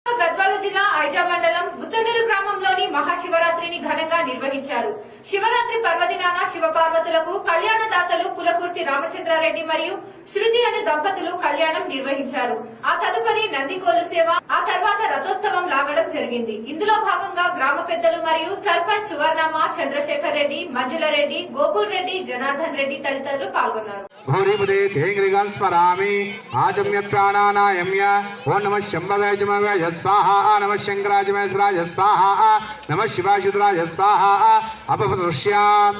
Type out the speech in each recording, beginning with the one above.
గద్వాల జిల్లా ఐజా మండలం బుత్తనూరు గ్రామంలోని మహాశివరాత్రిని ఘనంగా నిర్వహించారు. శివరాత్రి పర్వదినాన శివపార్వతులకు కళ్యాణదాతలు కులకుర్తి రామచంద్రారెడ్డి మరియు శృతి అనే దంపతులు కళ్యాణం నిర్వహించారు. ఆ తదుపరి నందికోలు సేవ, ఆ తర్వాత రథోత్సవం లాగడం జరిగింది. ఇందులో భాగంగా గ్రామ పెద్దలు మరియు సర్పంచ్ సువర్ణమ్మ, చంద్రశేఖర్ రెడ్డి, మంజుల రెడ్డి, గోపూర్ రెడ్డి, జనార్దన్ రెడ్డి తదితరులు పాల్గొన్నారు. स्वाहा नमः शंकराजमेश्वराय स्वाहा नमः शिवाशुद्राय स्वाहा अपसृष्याम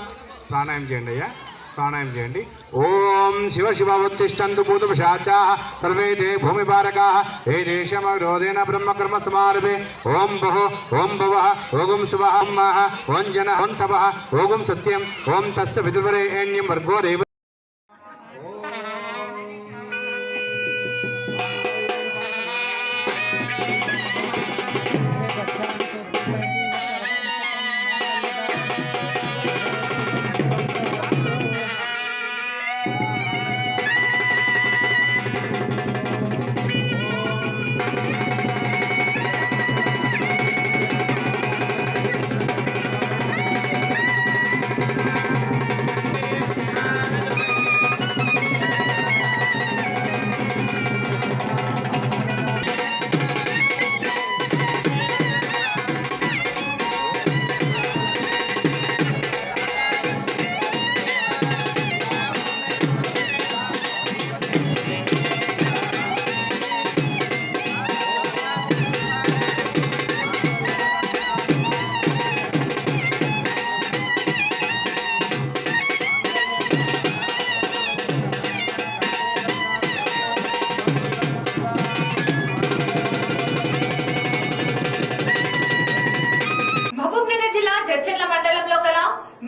प्राणायाम చేయండి అయ్యా ప్రాణాయామం చేయండి. ఓం శివ శివోత్తిష్టంతు భూతపిశాచాః సర్వే తే భూమిపారకాః ఏ దేశమరోధేన బ్రహ్మకర్మ సమారభే. ఓం భుః ఓం భువః ఓం శుభః ఓం మః ఓం జనః ఓం తపః ఓం సత్యం ఓం తస్య విదుర్వరేణ్యం వర్గో దేవ.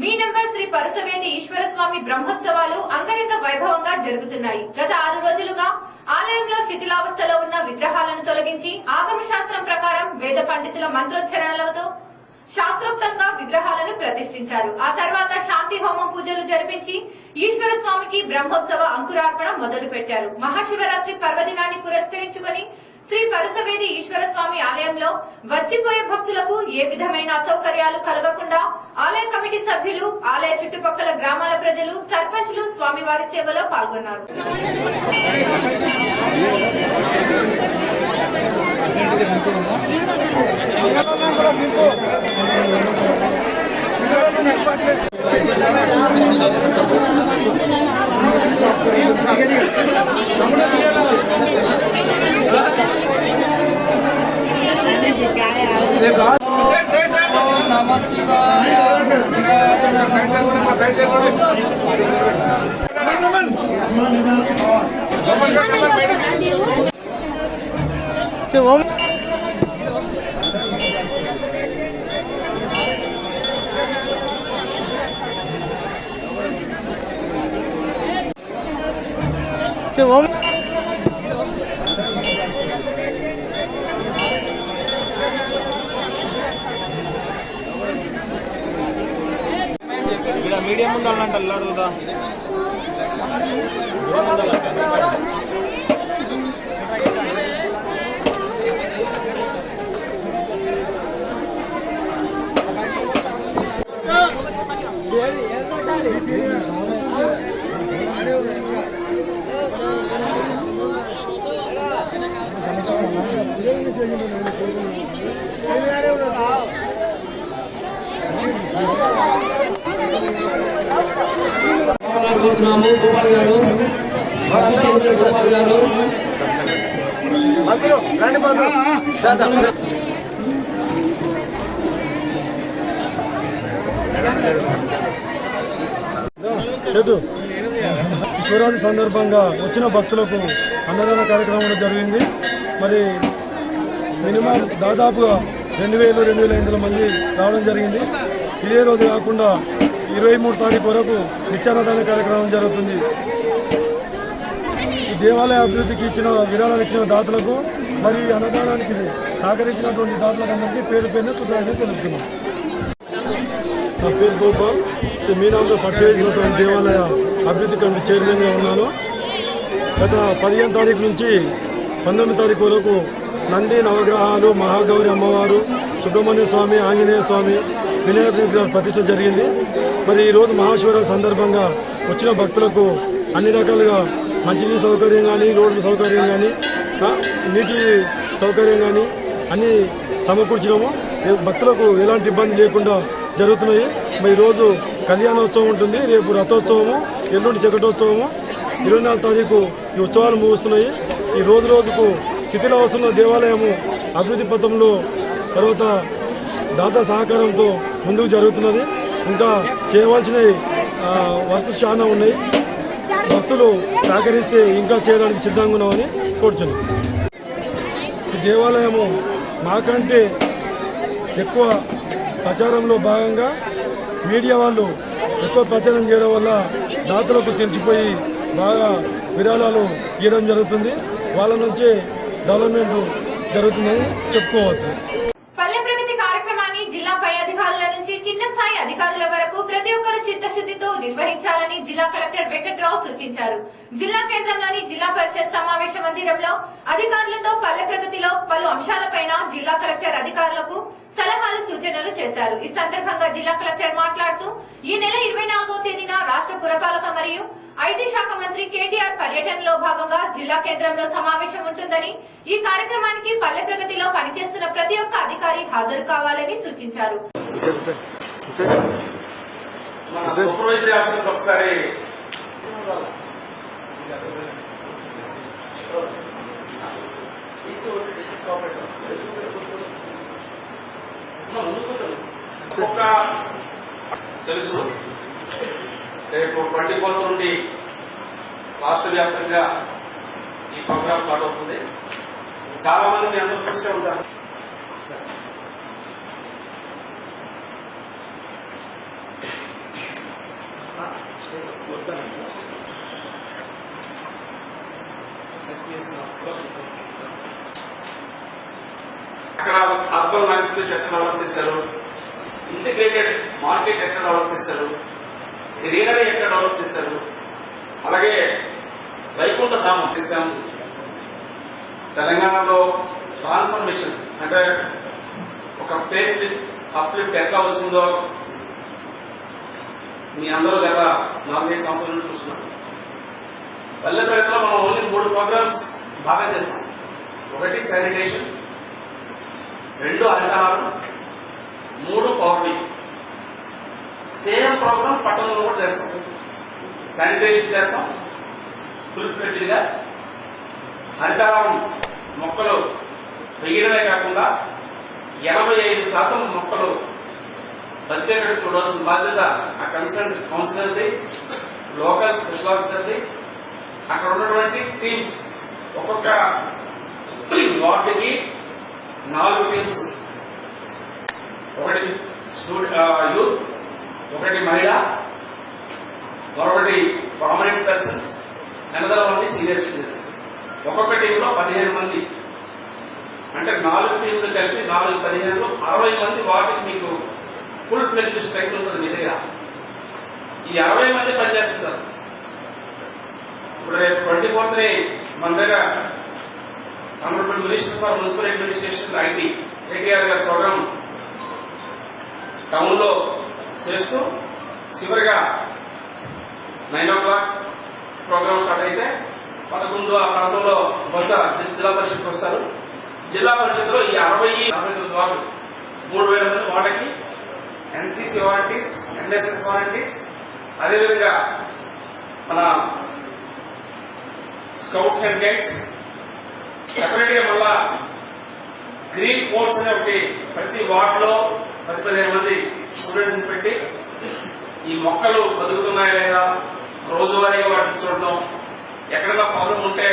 మీ నంబర్ శ్రీ పరసవేది ఈశ్వర స్వామి బ్రహ్మోత్సవాలు అంగరంగ వైభవంగా జరుగుతున్నాయి. గత 6 రోజులుగా ఆలయంలో శిథిలావస్థలో ఉన్న విగ్రహాలను తొలగించి ఆగమ శాస్త్రం ప్రకారం వేద పండితుల మంత్రోచ్చరణలతో శాస్త్రోక్తంగా విగ్రహాలను ప్రతిష్ఠించారు. ఆ తర్వాత శాంతి హోమం పూజలు జరిపించి ఈశ్వర స్వామికి బ్రహ్మోత్సవ అంకురార్పణ మొదలు పెట్టారు. మహాశివరాత్రి పర్వదినాన్ని పురస్కరించుకుని శ్రీ పరసవేది ఈశ్వర స్వామి ఆలయంలో వచ్చిపోయే భక్తులకు ఏ విధమైన అసౌకర్యాలు కలగకుండా ఆలయ కమిటీ సభ్యులు, ఆలయ చుట్టుపక్కల గ్రామాల ప్రజలు, సర్పంచ్లు స్వామివారి సేవలో పాల్గొన్నారు. नमः शिवाय మీడియం ఉండాలంట అల్లాడుదా గోపాల్ గారు శివరాత్రి సందర్భంగా వచ్చిన భక్తులకు అన్నదాన కార్యక్రమం జరిగింది. మరి మినిమం దాదాపుగా 2000-2500 మంది రావడం జరిగింది. ఇదే రోజు కాకుండా 23 తారీఖు వరకు నిత్యాన్నదాన కార్యక్రమం జరుగుతుంది. ఈ దేవాలయ అభివృద్ధికి ఇచ్చిన విరాళాలు ఇచ్చిన దాతలకు మరి అన్నదానానికి సహకరించినటువంటి దాతలకు అందరికీ పేరు పేరున కృతజ్ఞతలు తెలుపుతున్నాం. నా పేరు గోపాల్. మీ నామలో పరసవేది దేవాలయ అభివృద్ధి కమిటీ చైర్మన్గా ఉన్నాను. గత 15 తారీఖు నుంచి 19 తారీఖు వరకు నంది నవగ్రహాలు, మహాగౌరి అమ్మవారు, సుబ్రహ్మణ్య స్వామి, ఆంజనేయ స్వామి, వినాయక విగ్రహ ప్రతిష్ఠ జరిగింది. మరి ఈరోజు మహాశివరాత్రి సందర్భంగా వచ్చిన భక్తులకు అన్ని రకాలుగా మంచినీటి సౌకర్యం కానీ, రోడ్డు సౌకర్యం కానీ, నీటి సౌకర్యం కానీ అన్నీ సమకూర్చినాము. భక్తులకు ఎలాంటి ఇబ్బంది లేకుండా జరుగుతున్నాయి. మరి ఈరోజు కళ్యాణోత్సవం ఉంటుంది, రేపు రథోత్సవము, ఎల్లుండి చకటోత్సవము, 24 తారీఖు ఈ ఉత్సవాలు ముగుస్తున్నాయి. ఈ రోజుకు శిథిలావస్థ దేవాలయము అభివృద్ధి పథంలో తర్వాత దాత సహకారంతో ముందుకు జరుగుతున్నది. ఇంకా చేయవలసిన వర్క్స్ చాలా ఉన్నాయి. భక్తులు సహకరిస్తే ఇంకా చేయడానికి సిద్ధంగా ఉన్నామని కోరుచున్నాం. ఈ దేవాలయము మాకంటే ఎక్కువ ప్రచారంలో భాగంగా మీడియా వాళ్ళు ఎక్కువ ప్రచారం చేయడం వల్ల దాతలకు తెలిసిపోయి బాగా విరాళాలు ఇవ్వడం జరుగుతుంది. వాళ్ళ నుంచే డెవలప్మెంట్ జరుగుతుందని చెప్పుకోవచ్చు. పల్లె ప్రగతి కార్యక్రమాన్ని జిల్లా పై అధికారుల నుంచి చిన్న స్థాయి అధికారుల వరకు ప్రతి ఒక్కరూ చిత్తశుద్ధితో నిర్వహించాలని జిల్లా కలెక్టర్ వెంకట్రావు సూచించారు. జిల్లా కేంద్రంలోని జిల్లా పరిషత్ సమావేశ మందిరంలో అధికారులతో పల్లె ప్రగతిలో పలు అంశాలపైన జిల్లా కలెక్టర్ అధికారులకు సలహాలు సూచనలు చేశారు. ఈ సందర్భంగా జిల్లా కలెక్టర్ మాట్లాడుతూ ఈ నెల 24వ తేదీన రాష్ట్ర పురపాలక మరియు ఐటీ శాఖ మంత్రి కేటీఆర్ పర్యటనలో భాగంగా జిల్లా కేంద్రంలో సమావేశం ఉంటుందని, ఈ కార్యక్రమానికి పల్లె ప్రగతిలో పనిచేస్తున్న ప్రతి ఒక్క అధికారి హాజరు కావాలని సూచించారు. తెలుసు రేపు 24 నుండి రాష్ట్ర వ్యాప్తంగా ఈ ప్రోగ్రాం స్టార్ట్ అవుతుంది. చాలా మంది మీ అందరూ చూసే ఉంటారు. అక్కడ అర్బన్ మైన్స్ ఎట్లా డెవలప్ చేశారు, ఇంటిగ్రేటెడ్ మార్కెట్ ఎట్లా డెవలప్ చేశారు, గ్రీనరీ ఎట్లా డెవలప్ చేశారు, అలాగే వైకుంఠ ధామం చేశాము. తెలంగాణలో ట్రాన్స్ఫర్మేషన్ అంటే ఒక ఫేస్ అప్లిఫ్ట్ ఎట్లా వచ్చిందో మీ అందరూ గత 4-5 సంవత్సరాల నుంచి చూస్తున్నాం. పల్లె ప్రగతిలో మనం ఓన్లీ 3 ప్రోగ్రామ్స్ బాగా చేస్తాం. 1 శానిటేషన్, 2 హరితహారం, 3 పవర్ని. సేమ్ ప్రోగ్రామ్ పట్టణంలో కూడా చేస్తాం. శానిటేషన్ చేస్తాం ఫుల్ ఫ్లెడ్జ్డ్ గా. హరితహారం మొక్కలు వేయడమే కాకుండా 85% మొక్కలు బతికేటట్టు చూడాల్సిన బాధ్యత ఆ కన్సర్న్ కౌన్సిలర్ది, లోకల్ స్పెషల్ ఆఫీసర్ది. అక్కడ ఉన్నటువంటి టీమ్స్ ఒక్కొక్క వార్డుకి 4 టీమ్స్, 1 యూత్, 1 మహిళ, మరొకటి prominent persons, another 1 senior citizens. ఒక్కొక్క టీంలో 15 మంది, అంటే 4 టీంలు కలిపి 4, 15, 60 మంది వాటికి మీకు ఫుల్ ఫ్లెడ్జ్డ్ స్ట్రెంగ్త్ ఉంటుంది మీ దగ్గర. ఈ 60 మంది పనిచేస్తున్నారు. ఇప్పుడు రేపు 24th మన దగ్గర honourable minister for municipal administration IT KTR గారి ప్రోగ్రామ్ టౌన్ లో చేస్తూ చివరిగా 9 o'clock ప్రోగ్రామ్ స్టార్ట్ అయితే 11 ఆ ప్రాంతంలో బహుశా జిల్లా పరిషత్కి వస్తారు. జిల్లా పరిషత్లో ఈ 49 వార్డు 3000 మంది వాళ్ళకి ఎన్సీసీ వాలంటీర్స్, ఎన్ఎస్ఎస్ వాలంటీర్స్, అదేవిధంగా మన స్కౌట్స్ అండ్ గైడ్స్, సెపరేట్ గా మళ్ళా గ్రీన్ కోర్స్ అనే ఒకటి ప్రతి వార్డులో 10-15 మంది స్టూడెంట్స్ పెట్టి ఈ మొక్కలు బతుకుతున్నాయా లేదా రోజువారీగా వాటిని చూడడం, ఎక్కడైనా ప్రాబ్లం ఉంటే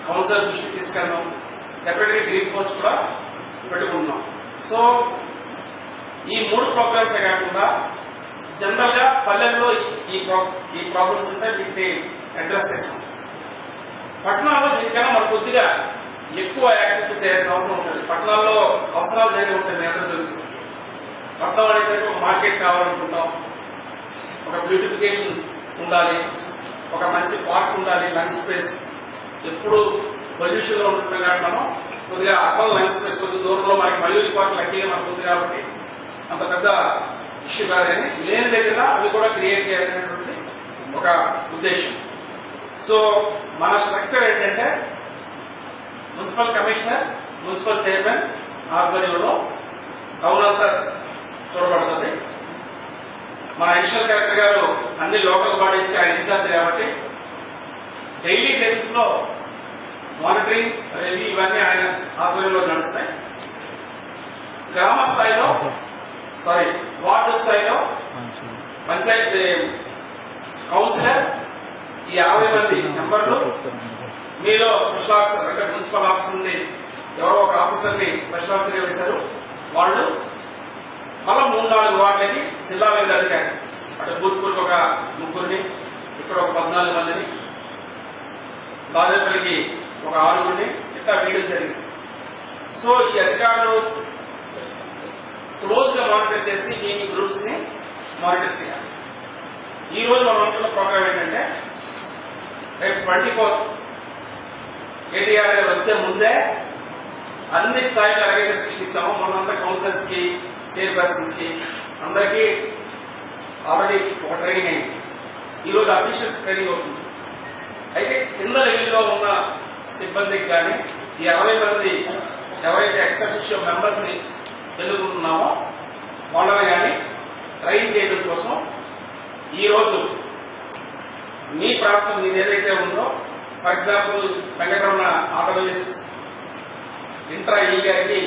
కౌన్సిలర్ దృష్టికి తీసుకెళ్ళడం, సెపరేట్ గా గ్రీన్ కోర్స్ కూడా పెట్టుకుంటున్నాం. సో ఈ 3 ప్రోగ్రామ్స్ కాకుండా జనరల్ గా పల్లెల్లో ఈ ప్రాబ్లమ్స్ ఉంటే వీటిని అడ్రస్ చేస్తాం. పట్టణాల్లో దీనికన్నా మనకు కొద్దిగా ఎక్కువ యాక్టివిటీ చేయాల్సిన అవసరం ఉంటుంది. పట్టణాల్లో అవసరాలు వేరే ఉంటాయి, మీ అందరూ తెలుసు. పట్టణం అనేసరికి ఒక మార్కెట్ కావాలనుకుంటాం, ఒక బ్యూటిఫికేషన్ ఉండాలి, ఒక మంచి పార్క్ ఉండాలి, లంచ్ స్పేస్. ఎప్పుడు పొల్యూషన్ లో ఉంటున్నాం కాబట్టి మనం కొద్దిగా అర్బన్ లైన్ స్పేస్ కొద్దిగా దూరంలో మనకి మళ్ళీ పార్క్ లక్కీగా మనకు ఉంది కాబట్టి అంత పెద్ద ఇష్యూ కాదని లేని దగ్గర అవి కూడా క్రియేట్ చేయాలనేటువంటి ఒక ఉద్దేశం. సో మన స్ట్రక్చర్ ఏంటంటే మున్సిపల్ కమిషనర్, మున్సిపల్ చైర్మన్ ఆధ్వర్యంలో టౌన్ అంతా చూడబడుతుంది. మన అడిషనల్ కలెక్టర్ గారు అన్ని లోకల్ బాడీస్ ఆయన ఇన్ఛార్జ్ కాబట్టి డైలీ బేసిస్ లో మానిటరింగ్ రివ్యూ ఇవన్నీ ఆయన ఆధ్వర్యంలో నడుస్తాయి. గ్రామ స్థాయిలో వార్డు స్థాయిలో పంచాయతీ కౌన్సిలర్ ఈ 50 మంది మెంబర్లు, మీలో స్పెషల్ ఆఫీసర్ అంటే మున్సిపల్ ఆఫీసర్ నుండి ఎవరో ఒక ఆఫీసర్ ని స్పెషల్ ఆఫీసర్ వేశారు. వాళ్ళు మళ్ళా 3-4 వార్డులకి జిల్లా లెవెల్ అధికారి అంటే భూత్పూర్కి ఒక 3 ఇక్కడ ఒక 14 మందిని, బాదేపల్లికి ఒక 6 ఇట్లా వేయడం జరిగింది. సో ఈ అధికారులు క్లోజ్ గా మానిటర్ చేసి ఈ గ్రూప్స్ ని మానిటర్ చేయాలి. ఈ రోజు మనం అనుకున్న ప్రోగ్రామ్ ఏంటంటే రేపు 24 ATR వచ్చే ముందే అన్ని స్థాయిలో ఎలాగైతే సృష్టించామో మొన్నంతా కౌన్సిలర్స్ కి, చైర్పర్సన్స్ కి అందరికీ ఆల్రెడీ ఒక ట్రైనింగ్ అయింది. ఈ రోజు అఫీషియల్స్ ట్రైనింగ్ అవుతుంది. అయితే కింద లెవెల్లో ఉన్న సిబ్బందికి కానీ ఈ 60 మంది ఎవరైతే ఎక్సెప్షియో మెంబర్స్ ని ఎన్నుకుంటున్నామో వాళ్ళని కానీ ట్రైన్ చేయడం కోసం ఈ రోజు మీ ప్రాంతం మీది ఏదైతే ఉందో, ఫర్ ఎగ్జాంపుల్ వెంకటరమణ ఆటోమేస్ ఇంట్రా ఈ గారికి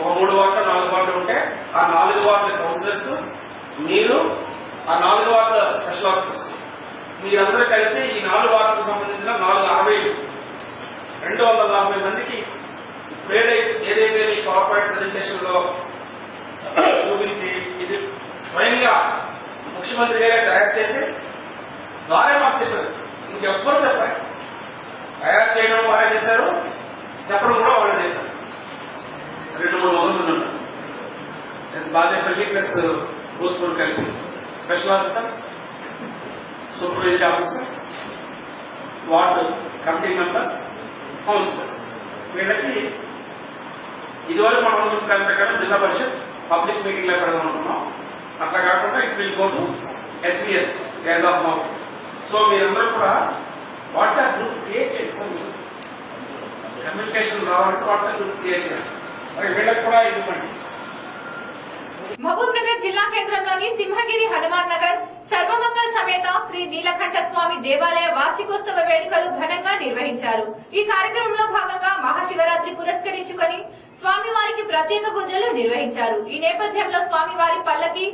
ఒక 3 వార్డులు 4 వార్డులు ఉంటే ఆ 4 వార్డుల కౌన్సిలర్స్, మీరు ఆ 4 వార్డుల స్పెషల్ ఆఫీసర్స్ మీరందరూ కలిసి ఈ 4 వార్డులకు సంబంధించిన 240 మందికి ఏదైతే మీ కార్పొరేట్ ప్రెజెంటేషన్ లో చూపించి ఇది స్వయంగా ముఖ్యమంత్రి గారే తయారు చేసి వారే మాకు చెప్పారు. ఇంకెవ్వరు చెప్పారు. తయారు చేయడం వారే చేశారు, చెప్పడం కూడా వాళ్ళు చేశారు. 2-3 మంది ఉన్నారు. బాదేపల్లి ప్లస్ భూత్పూర్ కలిపి special officer, supervisory officer, ward committee members, councillors వీళ్ళకి ఇదివరకు మనం అనుకున్న ప్రకారం జిల్లా పరిషత్ పబ్లిక్ మీటింగ్ లో పెడదాం అనుకున్నాం. అట్లా కాకుండా it will go to SVS as of now. So మీరందరూ కూడా వాట్సాప్ గ్రూప్ క్రియేట్ చేస్తారు. కమ్యూనికేషన్ రావాలంటే వాట్సాప్ గ్రూప్ క్రియేట్ చేయాలి. మరి వీళ్ళకి కూడా ఇవ్వండి. మహబూబ్ నగర్ జిల్లా కేంద్రంలోని సింహగిరి హనుమాన్ నగర్ సర్వమంగళ సమేత శ్రీ నీలకంఠ స్వామి దేవాలయ వార్షికోత్సవ వేడుకలు ఘనంగా నిర్వహించారు. ఈ కార్యక్రమంలో భాగంగా మహాశివరాత్రి పురస్కరించుకొని స్వామివారికి ప్రత్యేక పూజలు నిర్వహించారు. ఈ నేపథ్యంలో స్వామివారి పల్లకి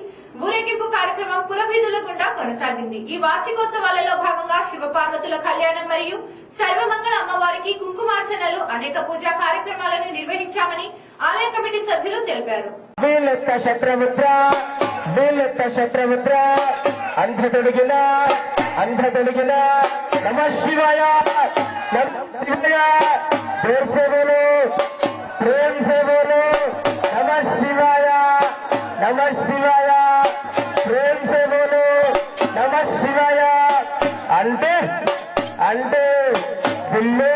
ఊరేగింపు కార్యక్రమం పురవీధుల గుండా కొనసాగింది. ఈ వార్షికోత్సవాలలో భాగంగా శివపార్వతుల కళ్యాణం మరియు సర్వమంగళ అమ్మవారికి కుంకుమార్చనలు, అనేక పూజా కార్యక్రమాలను నిర్వహించామని ఆలయ కమిటీ సభ్యులు తెలిపారు. శత్రముద్ర అంధ తొడిగిన నమ శివాయ దేర్ సే బోలో ప్రేమ్ సే బోలో నమ శివాయ ప్రేమ్ సే బోలో నమ శివాయ అంటే బిల్లు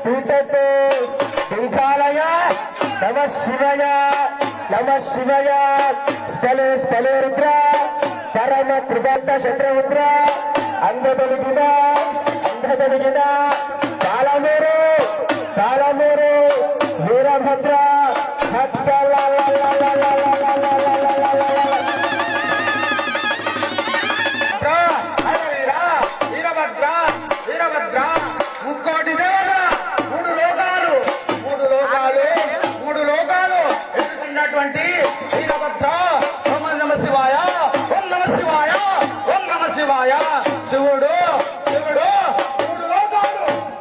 పూటతో దుర్గాలయ నమ శివయ స్పలే రుద్ర పరమ కృపాంత శత్రముద్ర అంధ తొలిగిన కాలమూరు వీరభద్ర వీరభద్ర ముక్కోటి దేవత మూడు లోకాలు ఎదుర్కొన్నటువంటి వీరభద్ర. ఓం నమ శివాయ, ఓం నమ శివాయ, ఓం నమ శివాయ. శివుడు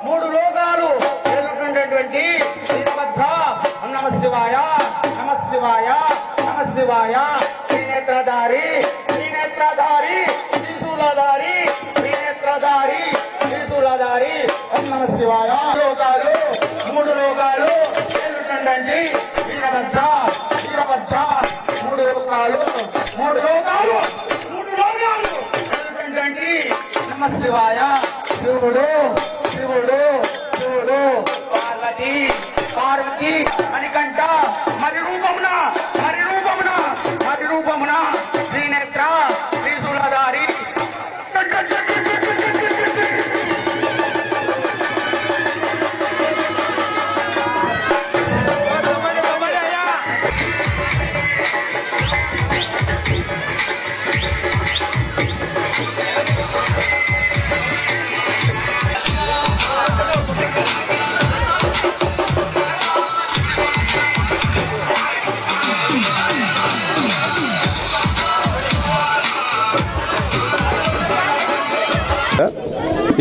మూడు లోకాలు ఎదుర్కొన్నటువంటి వీరభద్ర. ఓం నమ శివాయ, నమ శివాయ, నమ శివాయ. త్రినేత్రధారి త్రిశూలధారి ఓం నమ శివాయ. మూడు లోకాలు ఎదుర్కొన్నటువంటి వీరభద్ర. మూడు లోకాలు ఎదుర్కొన్నటువంటి నమ శివాయ. శివుడు పార్వతి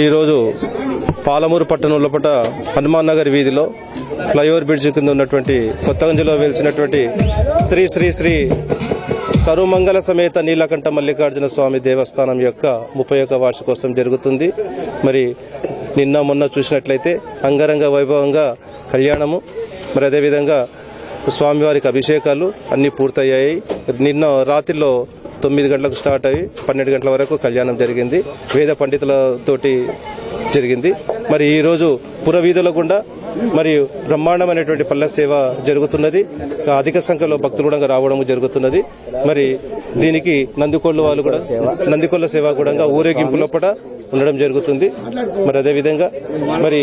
ఈరోజు పాలమూరు పట్టణం లోపల హనుమాన్ నగర్ వీధిలో ఫ్లైఓవర్ బ్రిడ్జ్ కింద ఉన్నటువంటి కొత్తగంజలో వెలిసినటువంటి శ్రీ శ్రీ శ్రీ సర్వమంగళ సమేత నీలకంఠ మల్లికార్జున స్వామి దేవస్థానం యొక్క 31వ వార్షికోత్సవం జరుగుతుంది. మరి నిన్న మొన్న చూసినట్లయితే అంగరంగ వైభవంగా కళ్యాణము, మరి అదేవిధంగా స్వామివారికి అభిషేకాలు అన్ని పూర్తయ్యాయి. నిన్న రాత్రిలో 9 గంటలకు స్టార్ట్ అయ్యి 12 గంటల వరకు కళ్యాణం జరిగింది. వేద పండితులతోటి జరిగింది. మరి ఈరోజు పురవీధుల గుండా మరియు బ్రహ్మాండమైనటువంటి పల్లె సేవ జరుగుతున్నది. అధిక సంఖ్యలో భక్తులు కూడా రావడం జరుగుతున్నది. మరి దీనికి నందికొల్ల సేవ కూడా ఊరేగింపు లోపల ఉండడం జరుగుతుంది. మరి అదేవిధంగా మరి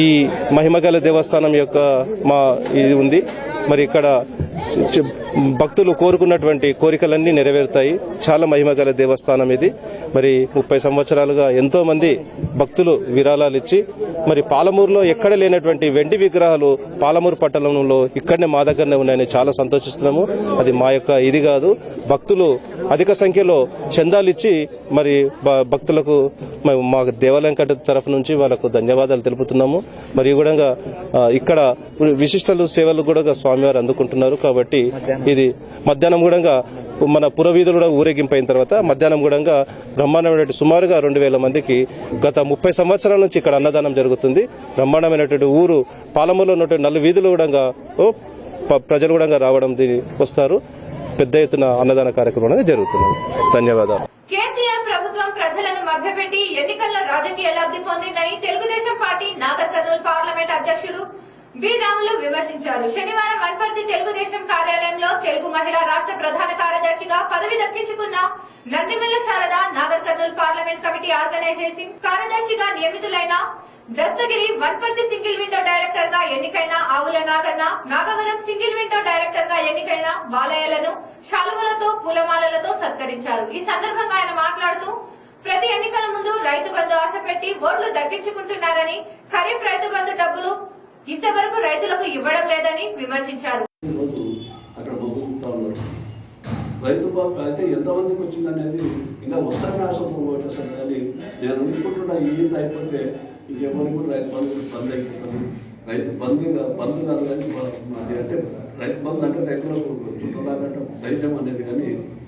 ఈ మహిమగల దేవస్థానం యొక్క ఇది ఉంది. మరి ఇక్కడ భక్తులు కోరుకున్నటువంటి కోరికలన్నీ నెరవేరుతాయి. చాలా మహిమగల దేవస్థానం ఇది. మరి 30 సంవత్సరాలుగా ఎంతో మంది భక్తులు విరాళాలు ఇచ్చి మరి పాలమూరులో ఎక్కడ లేనటువంటి వెండి విగ్రహాలు పాలమూరు పట్టణంలో ఇక్కడనే మా దగ్గరనే ఉన్నాయని చాలా సంతోషిస్తున్నాము. అది మా యొక్క ఇది కాదు, భక్తులు అధిక సంఖ్యలో చందాలు ఇచ్చి మరి భక్తులకు మా దేవాలయం కట్ట తరఫు నుంచి వాళ్ళకు ధన్యవాదాలు తెలుపుతున్నాము. మరియు కూడా ఇక్కడ విశిష్టలు సేవలు కూడా స్వామివారు అందుకుంటున్నారు. కాబట్టి ఇది మధ్యాహ్నం కూడా మన పురవీధులు కూడా ఊరేగింపు అయిన తర్వాత మధ్యాహ్నం కూడా బ్రహ్మాండమైనటువంటి సుమారుగా 2000 మందికి గత 30 సంవత్సరాల నుంచి ఇక్కడ అన్నదానం జరుగుతుంది. బ్రహ్మాండమైనటువంటి ఊరు పాలమూరులో ఉన్నటువంటి 4 వీధులు కూడా ప్రజలు కూడా రావడం వస్తారు. పెద్ద ఎత్తున అన్నదాన కార్యక్రమం జరుగుతుంది. ధన్యవాదాలు. కేసీఆర్ ప్రభుత్వం ప్రజలను మభ్యపెట్టి ఎన్నికల్లో రాజకీయ లబ్ధి పొందిందని తెలుగుదేశం పార్టీ నాగర్ కర్నూలు పార్లమెంట్ అధ్యక్షుడు బి రాములు విమర్శించారు. శనివారం వన్పర్తి తెలుగుదేశం కార్యాలయంలో తెలుగు మహిళా రాష్ట్ర ప్రధాన కార్యదర్శిగా పదవి దక్కించుకున్న Nandimella Sharada, Nagar Kurnool parliament committee organization కార్యదర్శిగా నియమితులైన Dastagiri, Wanaparthy single window director గా ఎన్నికైన Avula Naganna, Nagavaram single window director గా ఎన్నికైన బాలయ్యలను శాలువలతో పూలమాలలతో సత్కరించారు. ఈ సందర్భంగా ఆయన మాట్లాడుతూ ప్రతి ఎన్నికల ముందు రైతు బంధు ఆశ పెట్టి ఓట్లు దక్కించుకుంటున్నారని, ఖరీఫ్ రైతు బంధు డబ్బులు ఇంతవరకు రైతులకు ఇవ్వడం లేదని విమర్శించారు. రైతు బంధు అయితే ఎంతమందికి వచ్చిందనేది ఇంకా వస్తారని ఆశతో ఓటేస్తాను. కానీ నేను అనుకుంటున్నా ఈ అయిపోతే ఇంకెవరికి కూడా రైతు బంధు అయిపోతుంది. రైతు బంధు కాదు కానీ అది అంటే రైతు బంధు అంటే రైతులకు చుట్టూలాగంటే ధైర్యం అనేది, కానీ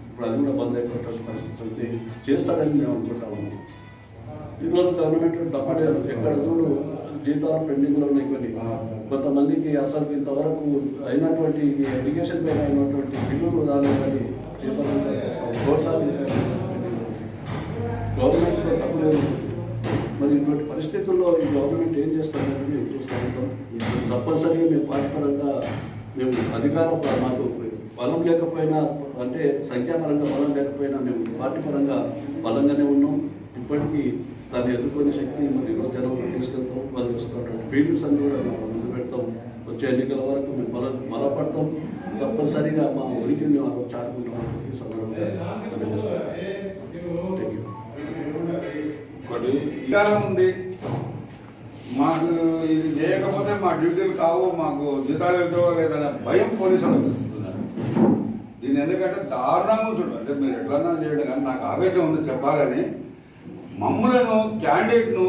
ఇప్పుడు అది కూడా బంద్ అయిపోతుంది పరిస్థితి చేస్తారని మేము అనుకుంటాము. ఈరోజు గవర్నమెంట్ డబ్బు ఎక్కడ చూడు జీతాలు పెండింగ్లో ఉన్నాయి. కొంతమందికి అసలు ఇంతవరకు అయినటువంటి ఎడ్యుకేషన్ పైన అయినటువంటి బిల్లులు రాలేదని జీతాలు కోట్లాది గవర్నమెంట్తో డబ్బు లేదు. మరి ఇటువంటి పరిస్థితుల్లో ఈ గవర్నమెంట్ ఏం చేస్తారని మేము చూస్తూ ఉంటాం. తప్పనిసరిగా మేము పార్టీపరంగా మేము అధికారం మాకు బలం లేకపోయినా, అంటే సంఖ్యాపరంగా బలం లేకపోయినా మేము పార్టీ పరంగా బలంగానే ఉన్నాం. ఇప్పటికీ దాన్ని ఎదుర్కొనే శక్తి మరి ఈరోజు జనంలో తీసుకెళ్తాం. వాళ్ళు చేస్తున్నటువంటి ఫీల్డ్స్ అని కూడా మేము ముందు పెడతాం. వచ్చే ఎన్నికల వరకు మేము బలపడతాం. తప్పనిసరిగా మా ఉనికిని మేము ఆ చాటుకుంటామని చెప్పి సందర్భంగా అధికారం ఉంది మాకు, ఇది చేయకపోతే మా డ్యూటీలు కావు, మాకు జీతాలు ఇవ్వలేదనే భయం పోలీసులు వస్తున్నారు. దీన్ని ఎందుకంటే దారుణంగా చూడు, అంటే మీరు ఎట్లన్నా చేయడం, కానీ నాకు ఆవేశం ఉంది చెప్పాలని. మమ్మలను క్యాండిడేట్ను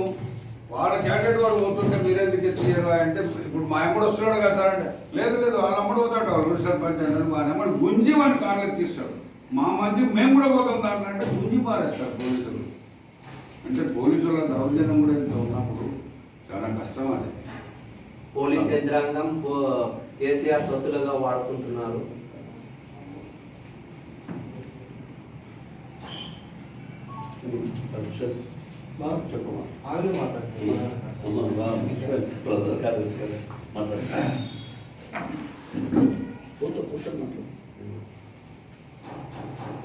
వాళ్ళ క్యాండిడేట్ వాడు పోతుంటే మీరెందుకు ఎత్తియ్యారు అంటే, ఇప్పుడు మా అమ్మడు వస్తున్నాడు కదా సార్ అంటే, లేదు వాళ్ళ అమ్మడు పోతాడు, వాళ్ళు ఊరి సర్పంచ్ అంటారు, మా అమ్మడు గుంజి మన కార్లకు తీస్తాడు. మా మంచి మేము కూడా పోతాం దాంట్లో అంటే గుంజి పారేస్తారు పోలీసులు. అంటే పోలీసుల దౌర్జన్యం కూడా ఇంత ఉన్నప్పుడు చాలా కష్టం. అది పోలీస్ యంత్రాంగం కేసీఆర్ సొత్తులుగా వాడుకుంటున్నారు.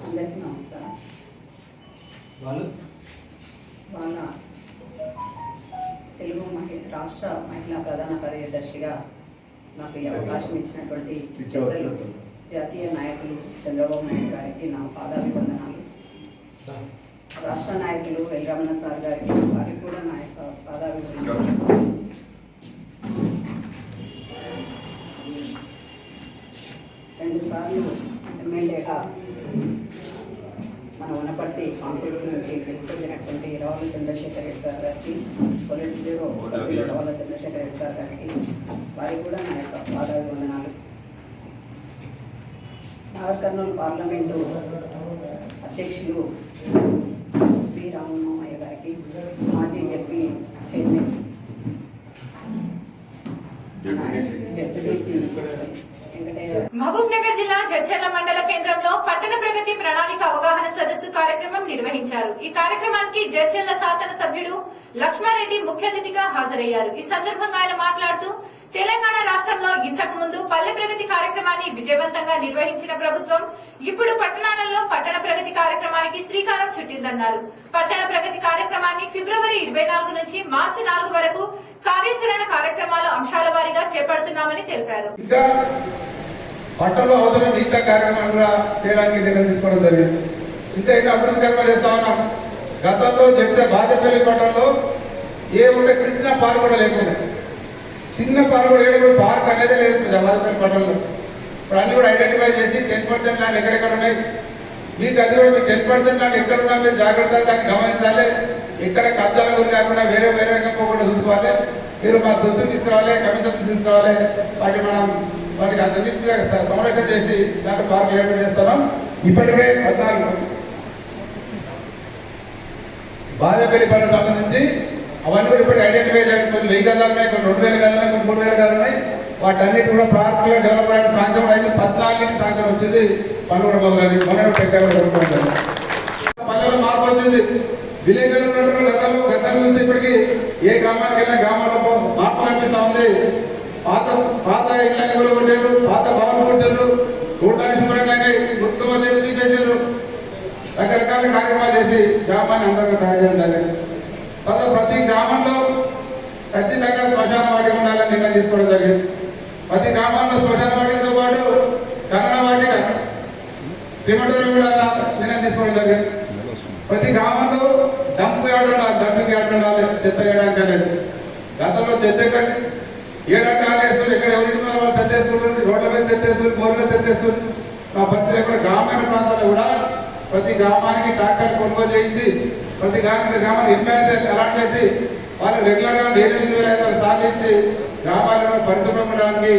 అందరికీ నమస్కారం. వాళ్ళ తెలుగు రాష్ట్ర మహిళా ప్రధాన కార్యదర్శిగా నాకు ఈ అవకాశం ఇచ్చినటువంటి జాతీయ నాయకులు చంద్రబాబు నాయుడు గారికి నా పాదాభివందనాలు. రాష్ట్ర నాయకులు వెంకరమణ సార్ గారికి వారికి కూడా నా యొక్క పాదాభివందనాలు. రెండుసార్లు ఎమ్మెల్యేగా మన వనపర్తి కాన్సెన్స్ నుంచి గెలుపొందినటువంటి రావుల చంద్రశేఖర్ రెడ్డి సార్ గారికి, పొలిట్ బ్యూరో సభ్యులు రావుల చంద్రశేఖర్ రెడ్డి సార్ గారికి, వారికి కూడా నా యొక్క పాదాభివందనాలు. నాగర్ కర్నూలు పార్లమెంటు అధ్యక్షులు బి రామమయ్య గారికి, మాజీ ZP chairman ZPTC Mahabub Nagar జిల్లా జడ్చర్ల మండల కేంద్రంలో పట్టణ ప్రగతి ప్రణాళిక అవగాహన సదస్సు కార్యక్రమం నిర్వహించారు. ఈ కార్యక్రమానికి జడ్చర్ల శాసనసభ్యుడు లక్ష్మారెడ్డి ముఖ్య అతిథిగా హాజరయ్యారు. ఈ సందర్భంగా ఆయన మాట్లాడుతూ తెలంగాణ రాష్ట్రంలో ఇంతకు ముందు పల్లె ప్రగతి కార్యక్రమాన్ని విజయవంతంగా నిర్వహించిన ప్రభుత్వం ఇప్పుడు పట్టణాలలో పట్టణ ప్రగతి కార్యక్రమానికి శ్రీకారం చుట్టిందన్నారు. పట్టణ ప్రగతి కార్యక్రమాన్ని ఫిబ్రవరి 24 నుంచి మార్చి 4 వరకు కార్యాచరణ కార్యక్రమాలు అంశాల వారీగా చేపడుతున్నామని తెలిపారు. పట్టణంలో అవసరం మిగతా కార్యక్రమాలు కూడా చేయడానికి నిర్ణయం తీసుకోవడం జరిగింది. ఇంకా ఇంకా అభివృద్ధి కార్యక్రమాలు చేస్తా ఉన్నాం. గతంలో చెప్తే బాజపల్లి పట్టణంలో ఏ ఒక చిన్న పార్క్ కూడా లేకుండా, చిన్న పార్క్ కూడా ఏడు పార్క్ అనేది లేదు బాజపల్లి పట్టణంలో. ఇప్పుడు అన్ని కూడా ఐడెంటిఫై చేసి 10% ల్యాండ్ ఎక్కడెక్కడ ఉన్నాయి, మీకు అది కూడా మీకు 10% ల్యాండ్ ఎక్కడున్నా మీరు జాగ్రత్తగా దాన్ని గమనించాలి. ఇక్కడ కబ్జాల గురి కాకుండా వేరే వేరే పోకుండా చూసుకోవాలి. మీరు మా దృష్టికి తీసుకురావాలి, కమిషన్ తీసుకోవాలి. వాటికి అంతర్గతంగా సంరక్షణ చేసి దాంట్లో పార్క్ ఏర్పాటు చేస్తున్నాం. ఇప్పటికే 14 బాజపల్లి పనులకు సంబంధించి అవన్నీ కూడా ఇప్పటికి ఐడెంటిఫై చేయాలి. కొన్ని 1000 గదాలు ఉన్నాయి, కొన్ని 2000 గదాలు ఉన్నాయి, కొన్ని 3000 గదాలు ఉన్నాయి. వాటన్నిటి కూడా పార్కులో డెవలప్ అయ్యే సాయంత్రం 14 సాయంత్రం వచ్చింది. పనులు కూడా మొదలైంది. పల్లెల్లో మార్పు వచ్చింది. విలేకరులు గతంలో చూస్తే ఇప్పటికీ ఏ గ్రామానికి వెళ్ళినా గ్రామాల్లో మార్పు కనిపిస్తూ ఉంది. పాత ఇళ్ళని కూడా కొట్టారు, పాత భవనం కొట్టారు, చూడడానికి శుభ్రంగా ముఖ్యమంత్రి తీసేసారు. రకరకాల కార్యక్రమాలు చేసి గ్రామాన్ని అందరికీ తయారు చేయడం. ప్రతి గ్రామంలో ఖచ్చితంగా శ్మశాన వాటిక ఉండాలని నిర్ణయం తీసుకోవడం జరిగింది. ప్రతి గ్రామాల్లో శ్మశాన వాటికతో పాటు కన్నడ వాటిక తిమ్మటూరు కూడా నిర్ణయం తీసుకోవడం జరిగింది. ప్రతి గ్రామంలో డంప్ యార్డ్ ఉండాలి, డంపింగ్ యార్డ్ ఉండాలి, చెత్త వేయడానికి అనేది. గతంలో చెత్త ఎక్కండి 7 రకాలు వేస్తుంది. ఇక్కడ ఎవరి వాళ్ళు చెత్త వేసుకుంటుంది, రోడ్ల మీద చెత్త వేస్తుంది, బోర్ల చెత్త వేస్తుంది. మా పరిస్థితి కూడా గ్రామీణ ప్రాంతాల్లో కూడా ప్రతి గ్రామానికి ట్రాక్టర్ కొనుగోలు చేయించి ప్రతి గ్రామానికి ఎంప్లాయీస్ అలాట్ చేసి వాళ్ళు రెగ్యులర్గా 8,000 సాధించి గ్రామాలను పరిశుభ్రంగా ఉండడానికి,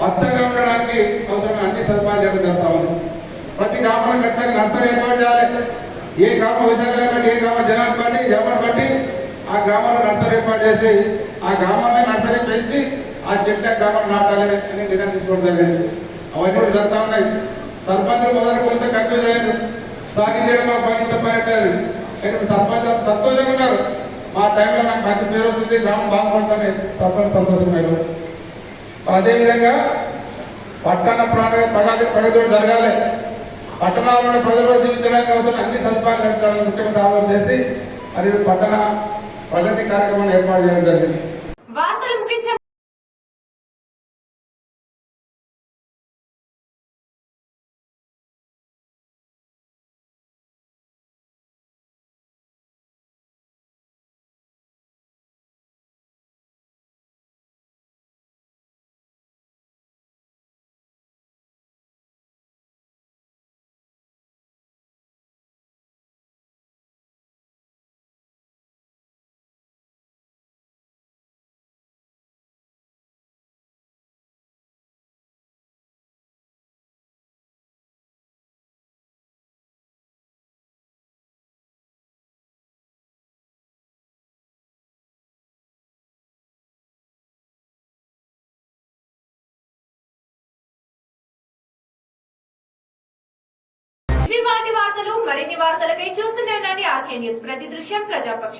పచ్చగా ఉండడానికి అవసరమైన అన్ని సదుపాయాలు జరుగుతూ ఉంది. ప్రతి గ్రామాలకు ఖచ్చితంగా నర్సరీ ఏర్పాటు చేయాలి. ఏ గ్రామ విశాఖలు బట్టి, ఏ గ్రామ జనాన్ని బట్టి, ఎవరిని బట్టి ఆ గ్రామంలో నర్సరీ ఏర్పాటు చేసి ఆ గ్రామాన్ని నర్సరీ పెంచి ఆ చెట్ల గ్రామాన్ని నాటాలి అని నిర్ణయం తీసుకోవడం జరిగింది. అవన్నీ కూడా జరుగుతూ ఉన్నాయి. సర్పంచులు మొదలు కొంత కన్ఫ్యూజ్ అయ్యారు. సాగి చేయడం మాకు పని తప్పనట్లేదు. సర్పంచ్ సంతోషంగా ఉన్నారు. మా టైంలో నాకు మంచి పేరు వస్తుంది, గ్రామం బాగుపడుతుంది, సర్పంచ్ సంతోషమైన. అదేవిధంగా పట్టణ ప్రగతి జరగాలి. పట్టణాలను ప్రజలు జీవించడానికి అవసరం అన్ని సదుపాయాలు కల్పించాలని ముఖ్యమంత్రి ఆలోచన చేసి అది పట్టణ ప్రగతి కార్యక్రమాన్ని ఏర్పాటు చేయడం జరిగింది. ఇవి వాటి వార్తలు. మరిన్ని వార్తలకై చూస్తూనే ఉండండి ఆర్కే న్యూస్. ప్రతి దృశ్యం ప్రజాపక్షం.